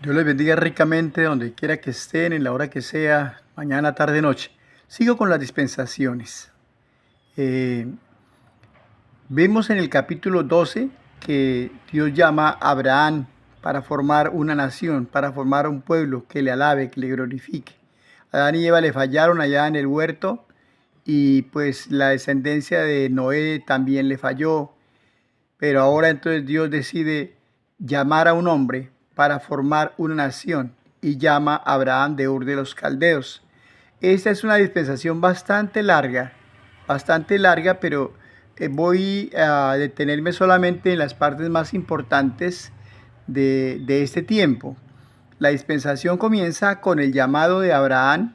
Dios les bendiga ricamente donde quiera que estén, en la hora que sea, mañana, tarde, noche. Sigo con las dispensaciones. Eh, Vemos en el capítulo 12 que Dios llama a Abraham para formar una nación, para formar un pueblo que le alabe, que le glorifique. Adán y Eva le fallaron allá en el huerto y pues la descendencia de Noé también le falló. Pero ahora entonces Dios decide llamar a un hombre para formar una nación y llama a Abraham de Ur de los Caldeos. Esta es una dispensación bastante larga, pero voy a detenerme solamente en las partes más importantes de este tiempo. La dispensación comienza con el llamado de Abraham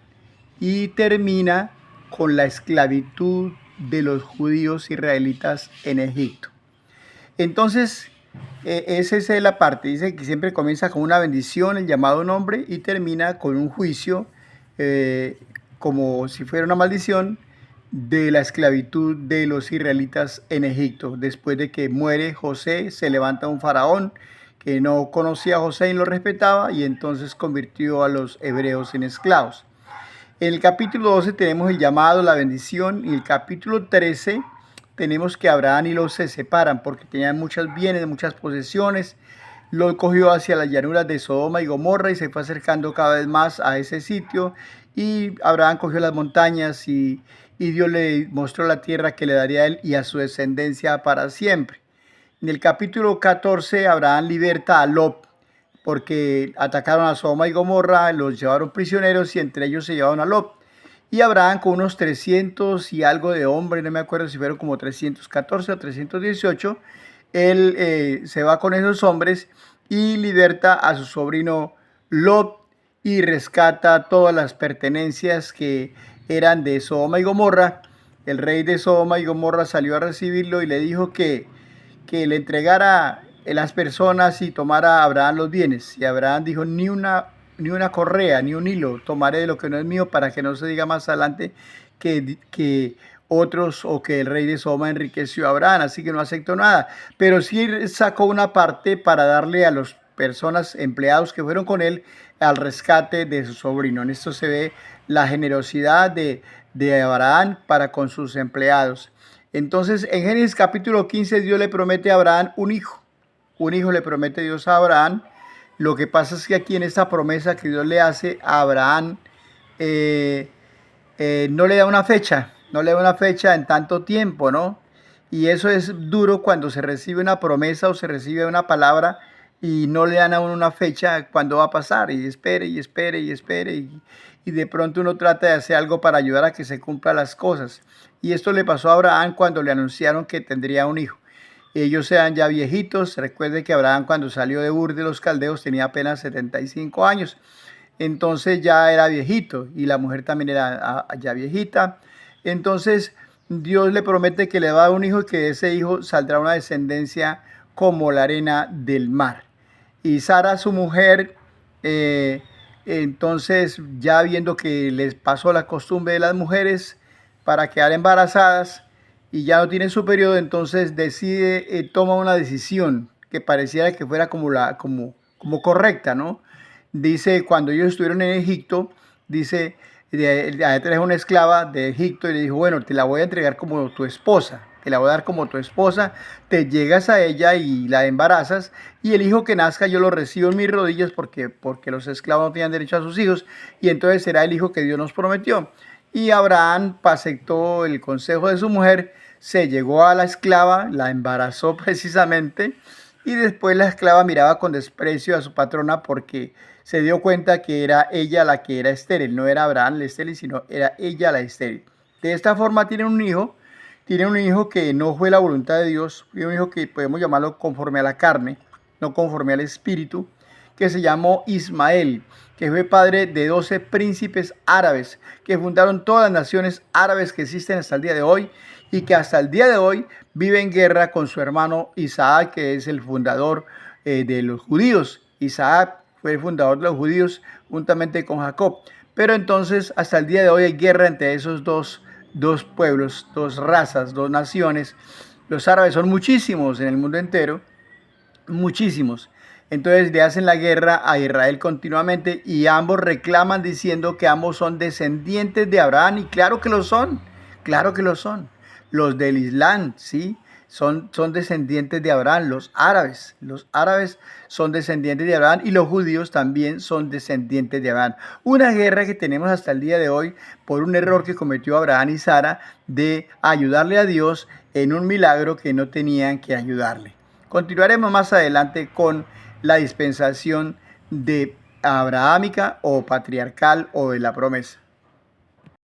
y termina con la esclavitud de los judíos israelitas en Egipto. Entonces, esa es la parte. Dice que siempre comienza con una bendición, el llamado a un hombre, y termina con un juicio, como si fuera una maldición, de la esclavitud de los israelitas en Egipto. Después de que muere José, se levanta un faraón que no conocía a José y lo respetaba, y entonces convirtió a los hebreos en esclavos. En el capítulo 12 tenemos el llamado, la bendición, y el capítulo 13 tenemos que Abraham y Lot se separan porque tenían muchos bienes, muchas posesiones. Lot cogió hacia las llanuras de Sodoma y Gomorra y se fue acercando cada vez más a ese sitio. Y Abraham cogió las montañas y Dios le mostró la tierra que le daría a él y a su descendencia para siempre. En el capítulo 14 Abraham liberta a Lot porque atacaron a Sodoma y Gomorra, los llevaron prisioneros y entre ellos se llevaron a Lot. Y Abraham con unos 300 y algo de hombres, no me acuerdo si fueron como 314 o 318, él se va con esos hombres y liberta a su sobrino Lot y rescata todas las pertenencias que eran de Sodoma y Gomorra. El rey de Sodoma y Gomorra salió a recibirlo y le dijo que le entregara las personas y tomara a Abraham los bienes. Y Abraham dijo, ni una correa, ni un hilo tomaré de lo que no es mío, para que no se diga más adelante que otros o que el rey de Sodoma enriqueció a Abraham, así que no aceptó nada. Pero sí sacó una parte para darle a las personas, empleados que fueron con él, al rescate de su sobrino. En esto se ve la generosidad de Abraham para con sus empleados. Entonces, en Génesis capítulo 15, Dios le promete a Abraham un hijo. Un hijo le promete Dios a Abraham. Lo que pasa es que aquí en esta promesa que Dios le hace a Abraham, no le da una fecha, no le da una fecha en tanto tiempo, ¿no? Y eso es duro cuando se recibe una promesa o se recibe una palabra y no le dan a uno una fecha cuando va a pasar, y espere, y espere, y espere, y de pronto uno trata de hacer algo para ayudar a que se cumplan las cosas. Y esto le pasó a Abraham cuando le anunciaron que tendría un hijo. Ellos eran ya viejitos. Recuerde que Abraham, cuando salió de Ur de los Caldeos, tenía apenas 75 años. Entonces ya era viejito y la mujer también era ya viejita. Entonces Dios le promete que le va a dar un hijo y que de ese hijo saldrá una descendencia como la arena del mar. Y Sara, su mujer, entonces ya viendo que les pasó la costumbre de las mujeres para quedar embarazadas y ya no tiene su periodo, entonces decide, toma una decisión que pareciera que fuera como correcta, ¿no? Dice, cuando ellos estuvieron en Egipto, dice, trajo una esclava de Egipto y le dijo, bueno, te la voy a entregar como tu esposa, te la voy a dar como tu esposa, te llegas a ella y la embarazas, y el hijo que nazca yo lo recibo en mis rodillas porque los esclavos no tenían derecho a sus hijos, y entonces será el hijo que Dios nos prometió. Y Abraham aceptó el consejo de su mujer, se llegó a la esclava, la embarazó precisamente, y después la esclava miraba con desprecio a su patrona porque se dio cuenta que era ella la que era estéril, no era Abraham el estéril, sino era ella la estéril. De esta forma tienen un hijo que no fue la voluntad de Dios, un hijo que podemos llamarlo conforme a la carne, no conforme al espíritu, que se llamó Ismael, que fue padre de 12 príncipes árabes, que fundaron todas las naciones árabes que existen hasta el día de hoy, y que hasta el día de hoy vive en guerra con su hermano Isaac, que es el fundador de los judíos. Isaac fue el fundador de los judíos juntamente con Jacob. Pero entonces hasta el día de hoy hay guerra entre esos dos pueblos, dos razas, dos naciones. Los árabes son muchísimos en el mundo entero, muchísimos. Entonces le hacen la guerra a Israel continuamente y ambos reclaman diciendo que ambos son descendientes de Abraham. Y claro que lo son, claro que lo son. Los del Islam, ¿sí? Son descendientes de Abraham, los árabes son descendientes de Abraham y los judíos también son descendientes de Abraham. Una guerra que tenemos hasta el día de hoy por un error que cometió Abraham y Sara de ayudarle a Dios en un milagro que no tenían que ayudarle. Continuaremos más adelante con la dispensación de abrahámica o patriarcal o de la promesa.